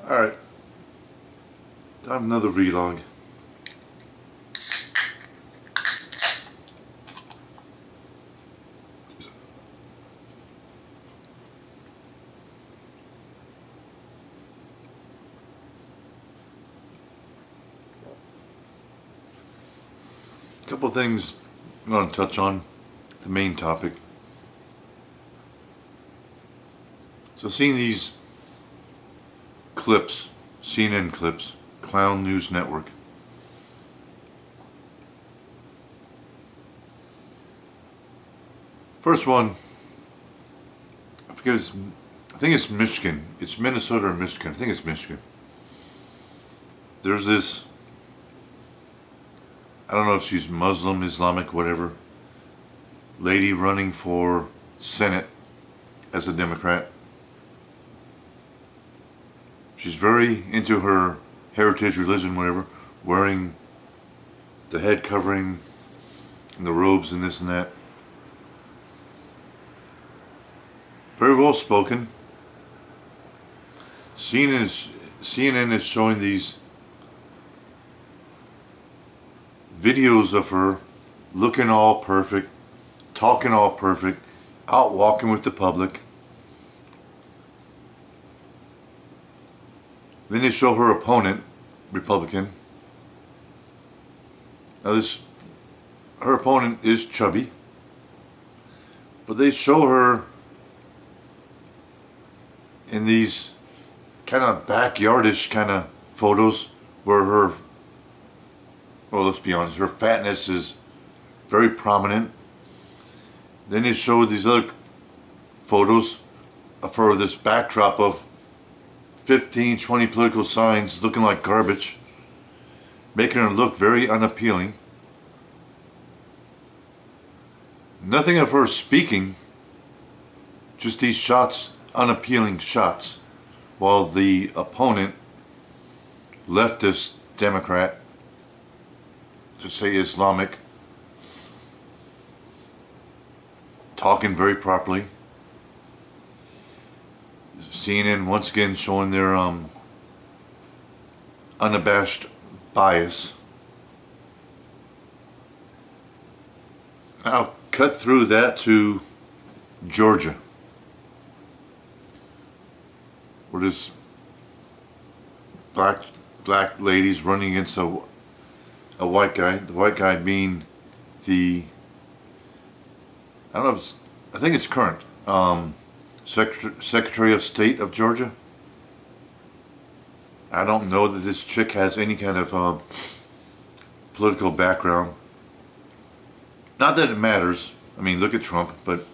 Alright, time another vlog. A couple of things I'm going to touch on, the main topic. So seeing these clips, CNN clips, Clown News Network. First one, I think it's Michigan. It's Minnesota or Michigan. I think it's Michigan. There's this, I don't know if she's Muslim, Islamic, whatever, lady running for Senate as a Democrat. She's very into her heritage, religion, whatever, wearing the head covering and the robes and this and that. Very well spoken. CNN is showing these videos of her looking all perfect, talking all perfect, out walking with the public. Then they show her opponent, Republican. Now her opponent is chubby, but they show her in these kind of backyardish kind of photos where her, well, let's be honest, her fatness is very prominent. Then they show these other photos of her, this backdrop of 15, 20 political signs looking like garbage, making her look very unappealing. Nothing of her speaking, just these shots, unappealing shots, while the opponent, leftist Democrat, to say Islamic, talking very properly. CNN once again showing their unabashed bias. I'll cut through that to Georgia, where this black lady's running against a white guy. The white guy being the, I don't know if it's, I think it's current Secretary of State of Georgia. I don't know that this chick has any kind of political background. Not that it matters. I mean, look at Trump, but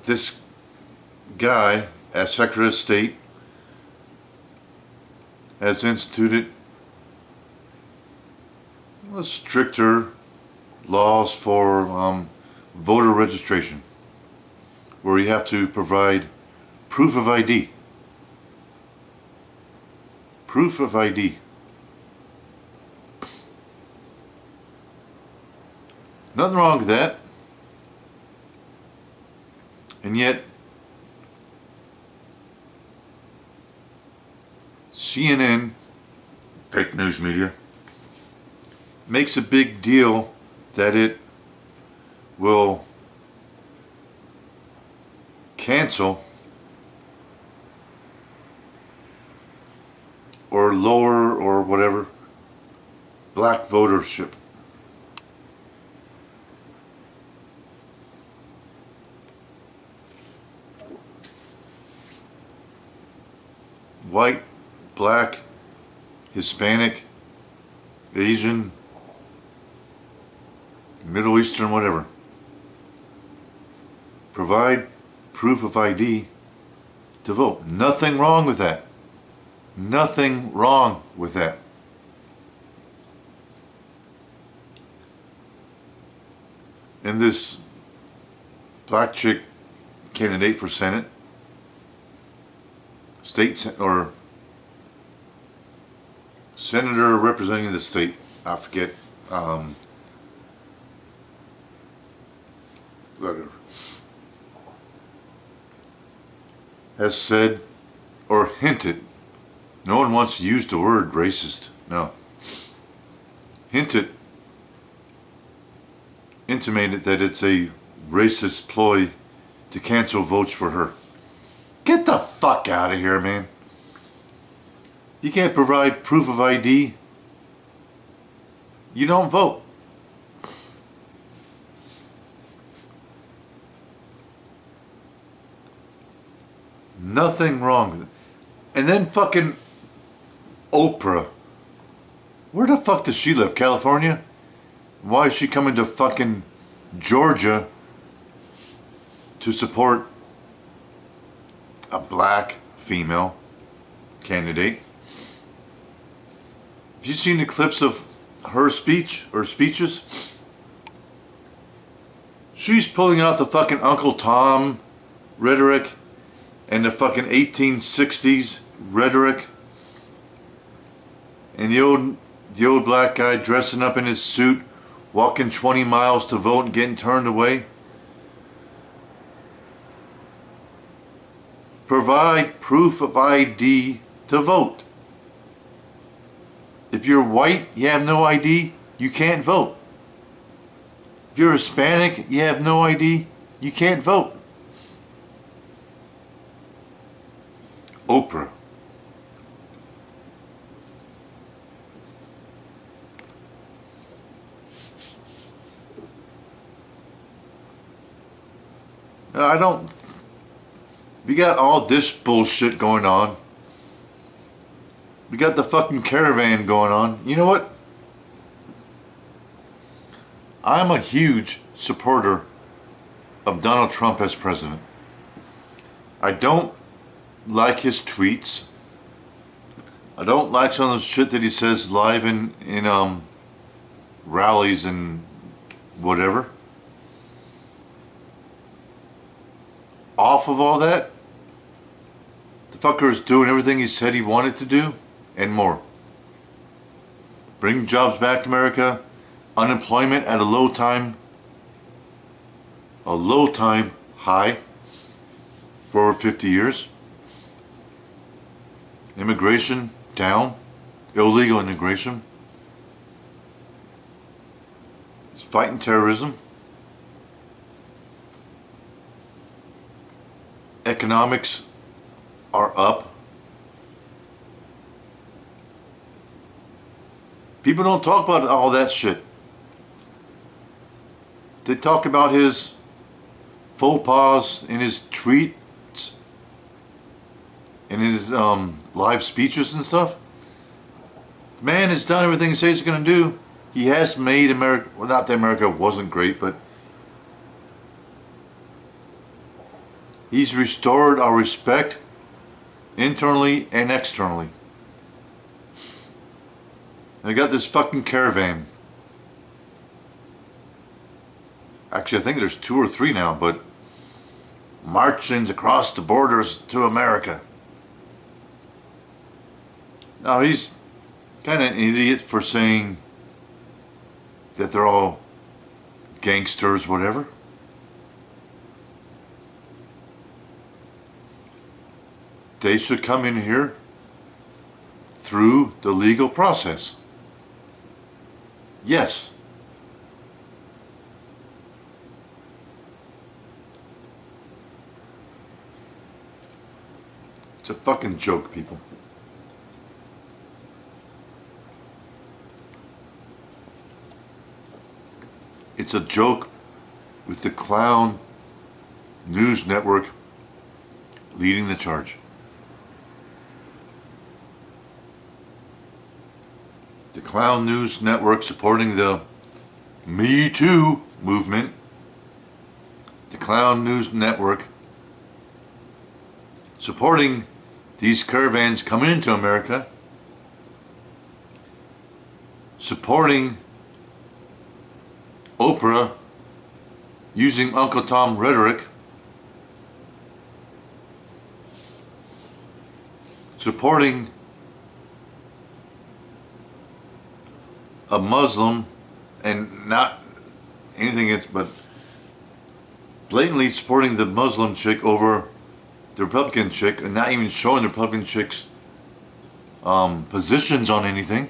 this guy, as Secretary of State, has instituted stricter laws for voter registration, where you have to provide proof of ID. Proof of ID. Nothing wrong with that. And yet, CNN, fake news media, makes a big deal that it will cancel or lower or whatever black votership. White, black, Hispanic, Asian, Middle Eastern, whatever. Provide proof of ID to vote. Nothing wrong with that. Nothing wrong with that. And this black chick candidate for Senate, or senator representing the state, I forget, whatever, has said or hinted, no one wants to use the word racist, no, intimated that it's a racist ploy to cancel votes for her. Get the fuck out of here, man. You can't provide proof of ID, you don't vote. Nothing wrong with it. And then fucking Oprah. Where the fuck does she live? California? Why is she coming to fucking Georgia to support a black female candidate? Have you seen the clips of her speech or speeches? She's pulling out the fucking Uncle Tom rhetoric and the fucking 1860s rhetoric, and the old black guy dressing up in his suit, walking 20 miles to vote and getting turned away. Provide proof of ID to vote. If you're white, you have no ID, you can't vote. If you're Hispanic, you have no ID, you can't vote. Oprah. We got all this bullshit going on. We got the fucking caravan going on. You know what? I'm a huge supporter of Donald Trump as president. I don't like his tweets. I don't like some of the shit that he says live in rallies and whatever. Off of all that, the fucker is doing everything he said he wanted to do and more. Bring jobs back to America, unemployment at a low time high for over 50 years. Immigration down, illegal immigration. It's fighting terrorism. Economics are up. People don't talk about all that shit. They talk about his faux pas in his tweets, in his live speeches and stuff. The man has done everything he says he's going to do. He has made America, well, not that America wasn't great, but he's restored our respect internally and externally. And I got this fucking caravan. Actually, I think there's 2 or 3 now, but marching across the borders to America. Now, he's kind of an idiot for saying that they're all gangsters, whatever. They should come in here through the legal process. Yes. It's a fucking joke, people. It's a joke with the clown news network leading the charge. The clown news network supporting the Me Too movement. The clown news network supporting these caravans coming into America. Supporting Oprah using Uncle Tom rhetoric. Supporting a Muslim, and not anything else, but blatantly supporting the Muslim chick over the Republican chick and not even showing the Republican chick's positions on anything.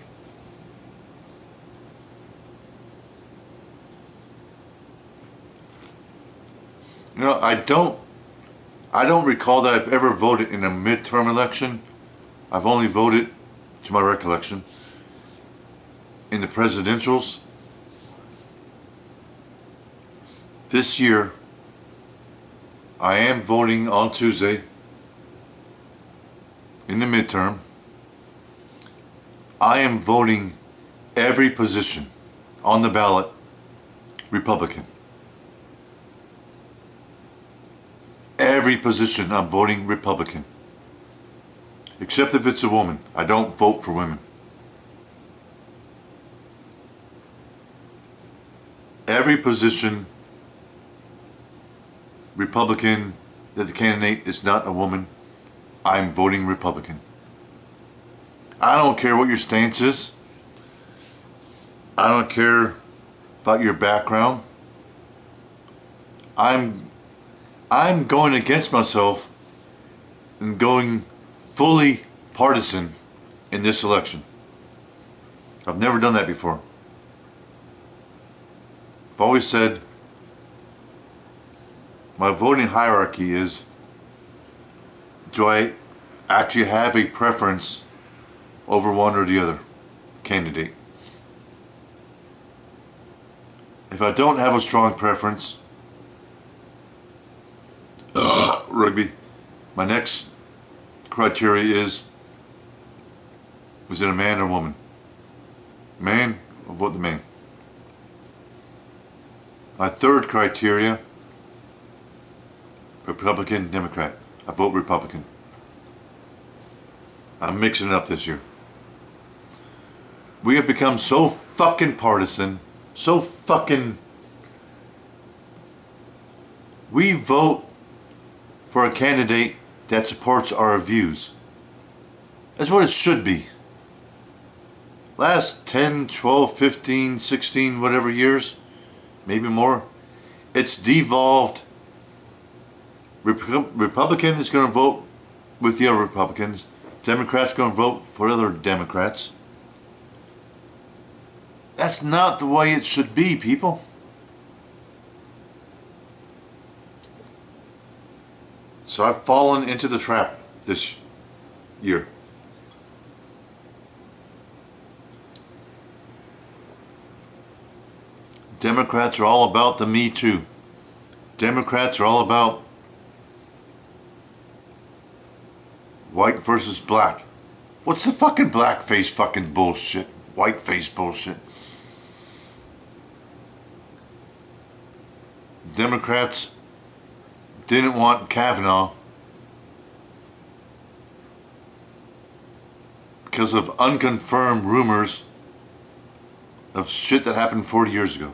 You know, I don't recall that I've ever voted in a midterm election. I've only voted, to my recollection, in the presidentials. This year, I am voting on Tuesday in the midterm. I am voting every position on the ballot Republican. Every position I'm voting Republican. Except if it's a woman. I don't vote for women. Every position Republican that the candidate is not a woman, I'm voting Republican. I don't care what your stance is. I don't care about your background. I'm going against myself and going fully partisan in this election. I've never done that before. I've always said my voting hierarchy is, do I actually have a preference over one or the other candidate? If I don't have a strong preference, rugby, my next criteria is it a man or woman? Man, I'll vote the man. My third criteria, Republican, Democrat. I vote Republican. I'm mixing it up this year. We have become so fucking partisan, so fucking... We vote for a candidate that supports our views. That's what it should be. Last 10, 12, 15, 16, whatever years, maybe more, it's devolved. Republican is going to vote with the other Republicans. Democrats going to vote for other Democrats. That's not the way it should be, people. So I've fallen into the trap this year. Democrats are all about the Me Too. Democrats are all about white versus black. What's the fucking blackface fucking bullshit? Whiteface bullshit. Democrats didn't want Kavanaugh because of unconfirmed rumors of shit that happened 40 years ago.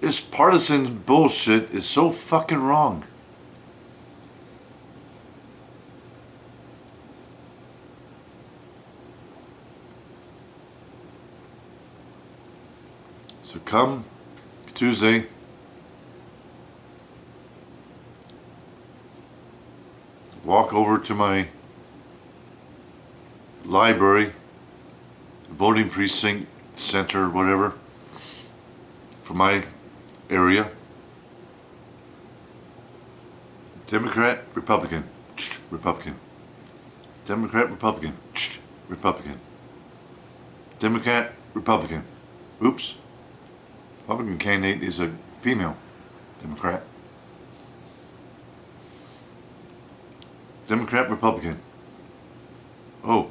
This partisan bullshit is so fucking wrong. So come Tuesday, walk over to my library, voting precinct center, whatever, for my area. Democrat, Republican, Republican. Democrat, Republican, Republican. Democrat, Republican. Oops. Republican candidate is a female Democrat. Democrat, Republican. Oh,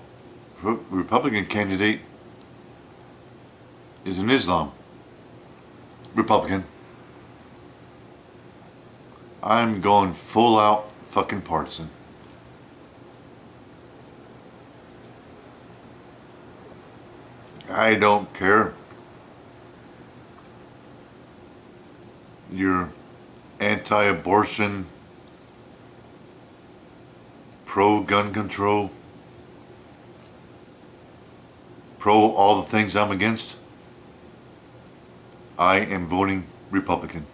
Republican candidate is an Islam Republican. I'm going full out fucking partisan. I don't care. You're anti-abortion, pro-gun control, pro all the things I'm against. I am voting Republican.